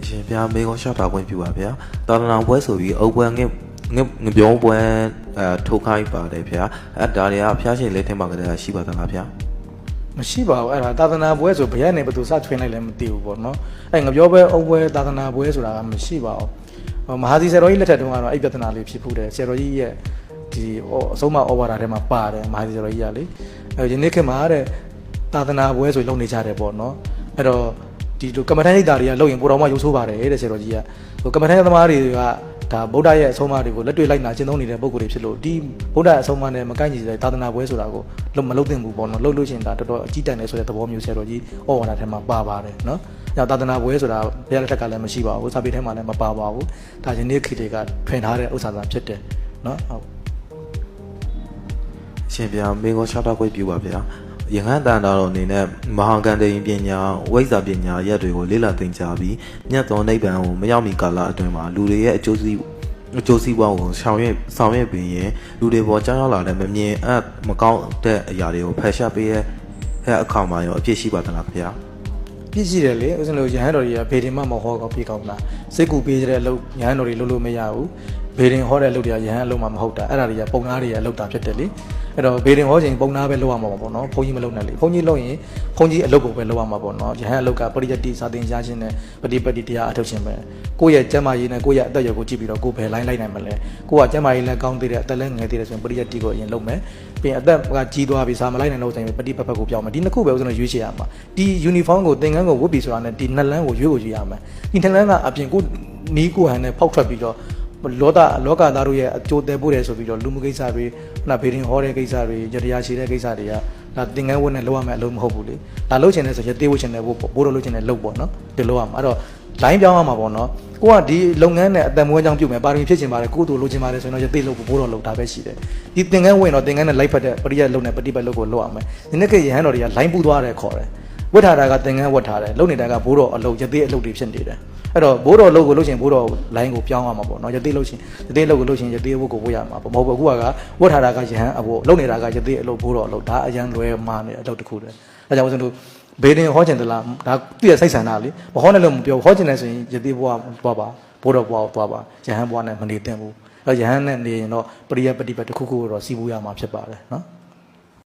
ရှင်ပြမေကောရှောက်တာခွင့်ပြုပါဗျာတာသနာပွဲဆိုပြီးအုပ်ပွဲငပြောပွဲထိုးခိုင်းပါတယ်ဗျာအဲ့ဒါတွေကဖျားရှင်လက်ထက်မှာကတည်းကရှိပါသလားဗျာမရှိပါဘူးအဲ့ဒါသာသနာပွဲဆိုဘယ်ရနေဘယ်သူစထွင်လိုက်လဲမသိဘူးပေါ့နော်အဲ့ငပြောပွဲအုပ်ပွဲသာသနာပွဲဆိုတာကမရှိပါဘူးမဟာစီဆရာတော်ကြီးလက်ထက်တုန်းကတော့အဲ့ပြဿနာလေးဖြစ်ဖူးတယ်ဆရာတော်ကြီးရဲ့ဒီအဆုံးမဩဝါဒထဲမှာပါတယ်မဟာစီဆရာတော်ကြီးကလေအဲ့ဒီနေ့ခေတ်မှာတဲ့သာသနာပွဲဆိုလုပ်နေကြတယ်ပေါ့နော်အဲ့တော့ဒီလိုကမ္မထမ်းရိပ်သာတွေကလုပ်ရင်ပိုတော်မှရုပ်ဆိုးပါတယ်တဲ့ဆရာတော်ကြီးကဟိုကမ္မထမ်းသမားတွေကဒါဗုဒ္ဓရဲ့အဆုံးအမတွေကိုလက်တွေ့လိုက်နာကျင့်သုံးနေတဲ့ပုံကိုယ်တွေဖြစ်လို့ဒီဗုဒ္ဓအဆုံးအမနဲ့မကိုက်ညီတဲ့သာသနာပွဲဆိုတာကိုမလုပ်သင့်ဘူးပေါ့နော်လုပ်လို့ရှိရင်ဒါတော်တော်အကြီးတန်းနေဆိုတဲ့သဘောမျိုးဆရာတော်ကြီးဩဝါဒထဲမှာပါပါတယ်နော်။ညသာသနာပွဲဆိုတာဘုရားလက်ထက်ကလည်းမရှိပါဘူးစာပေထဲမှာလည်းမပါပါဘူး။ဒါယနေ့ခေတ်တွေကထွင်ထားတဲ့ဥစ္စာသာဖြစ်တယ်နော်။ဟုတ်ရှင်ပြမေကောရှောက်တာခွင့်ပြုပါဗျာယဟန်တန်တော်အနေနဲ့မဟာကန္တေပညာဝိဇ္ဇာပညာရက်တွေကိုလေ့လာသင်ကြားပြီးမြတ်သောနိဗ္ဗာန်ကိုမရောက်မီကာလအတွင်းမှာလူတွေရဲ့အကျိုးစီးပွားကိုဆောင်ရွက်ပြီးရင်လူတွေပေါ်ကြောင်းရောက်လာတဲ့မမြင်မကောင်းတဲ့အရာတွေကိုဖယ်ရှားပေးရဲ့အခါမှာရောအပြည့်ရှိပါသလားခင်ဗျာပြည့်ရှိတယ်လေဦးဇင်းတို့ယဟန်တော်တွေကဘေဒင်မမဟောကောပြေကောင်းလားစိတ်ကူပေးတဲ့အလုပ်ယဟန်တော်တွေလုပ်လို့မရဘူးဘေဒင်ဟောတဲ့အလုပ်တွေကယဟန်အလုပ်မှမဟုတ်တာအဲ့ဒါတွေကပုံနာတွေရဲ့အလုပ်တာဖြစ်တယ်လေအဲ့တော့ဘေဒင်ဟောချိန်ပုံနာပဲလုပ်ရမှာပေါ့နော်ဘုန်းကြီးမလုပ်နဲ့လေဘုန်းကြီးလုပ်ရင်ဘုန်းကြီးအလုပ်ကိုပဲလုပ်ရမှာပေါ့နော်ယဟန်အလုပ်ကပရိယတ္တိစာသင်ကြားခြင်းနဲ့ပฏิပတ်တိတရားအထုတ်ခြင်းပဲကိုယ့်ရဲ့ကျမ်းမာရေးနဲ့ကိုယ့်ရဲ့အသက်အရွယ်ကိုကြည့်ပြီးတော့ကိုယ်ဘယ်လိုက်နိုင်မလဲကိုယ့်ကကျမ်းမာရေးလည်းကောင်းသေးတယ်အသက်လည်းငယ်သေးတယ်ဆိုရင်ပရိယတ္တိကိုအရင်လုပ်မယ်ပြီးရင်အသက်ကကြီးသွားပြီစာမလိုက်နိုင်တော့ချိန်ပฏิပတ်ပတ်ကိုပြောင်းမယ်ဒီနှစ်ခုပဲဦးဇင်းတို့ရွေးချယ်ရမှာဒီ uniform ကိုသင်္ကန်းကိုဝတ်ပြီးဆိုတာနဲ့ဒီနှစ်လမ်းကိုရွေးရမယ်ဒီနှစ်လမ်းကအပြင်ကိုနီးကိုဟန်နဲ့ဖောက်ထွက်ပြီးတော့လောကသားတို့ရဲ့အကျိုးသက်ဖို့တယ်ဆိုပြီးတော့လူမှုကိစ္စတွေဘေဒင်ဟောတဲ့ကိစ္စတွေရတရားရှိတဲ့ကိစ္စတွေကဒါသင်္ကန်းဝတ်နဲ့လုပ်ရမယ်အလုပ်မဟုတ်ဘူးလေဒါလုပ်ချင်တဲ့ဆိုရသေးဝတ်ချင်တဲ့ဘိုးတော်လုပ်ချင်တဲ့လုပ်ပေါ့နော်ဒီလုပ်ရမှာအဲ့တော့ line ပြောင်းရမှာပေါ့နော်ကိုကဒီလုပ်ငန်းနဲ့အတန်မွေးကြောင်းပြုမယ်ပါရမီဖြစ်ချင်ပါတယ်ကိုယ်တို့လုပ်ချင်ပါတယ်ဆိုရင်တော့ရသေးလို့ဘိုးတော်လုပ်တာပဲရှိတယ်ဒီသင်္ကန်းဝင်တော့သင်္ကန်းနဲ့လိုက်ဖက်တဲ့ပရိယတ်လုပ်နဲ့ပฏิပတ်လုပ်ကိုလုပ်ရမယ်ဒီနေ့ကရဟန်းတော်တွေက line ပူသွားတယ်ခေါ်တယ်ဝတ်ထားတာကသင်္ကန်းဝတ်ထားတယ်လုပ်နေတာကဘိုးတော်အလုပ်ရသေးအလုပ်တွေဖြစ်နေတယ်အဲ့တော့ဘိုးတော်လုပ်ကိုလုပ်ချင်ဘိုးတော် line ကိုပြောင်းရမှာပေါ့နော်ရသေးလုပ်ချင်ရသေးလုပ်ကိုလုပ်ချင်ရသေးဝတ်ကိုဝတ်ရမှာပေါ့မဟုတ်ဘူးအခုကဝတ်ထားတာကရဟန်းအဖို့လုပ်နေတာကရသေးအလုပ်ဘိုးတော်အလုပ်ဒါအရန်လွဲမာနေအလုပ်တစ်ခုတည်းအဲကြောင့်ဦးဇင်းတို့ဘေဒင်ဟောချင်သလားဒါသူ့ရဲ့စိတ်ဆန္ဒလေမဟောနဲ့လို့မပြောဟောချင်တယ်ဆိုရင်ယတိဘွားသွားပါဘိုးတော်ဘွားသွားပါယဟန်ဘွားနဲ့မနေသင့်ဘူးအဲယဟန်နဲ့နေရင်တော့ပရိယပฏิပတ်တစ်ခုခုတော့စီးပူးရမှာဖြစ်ပါတယ်နော်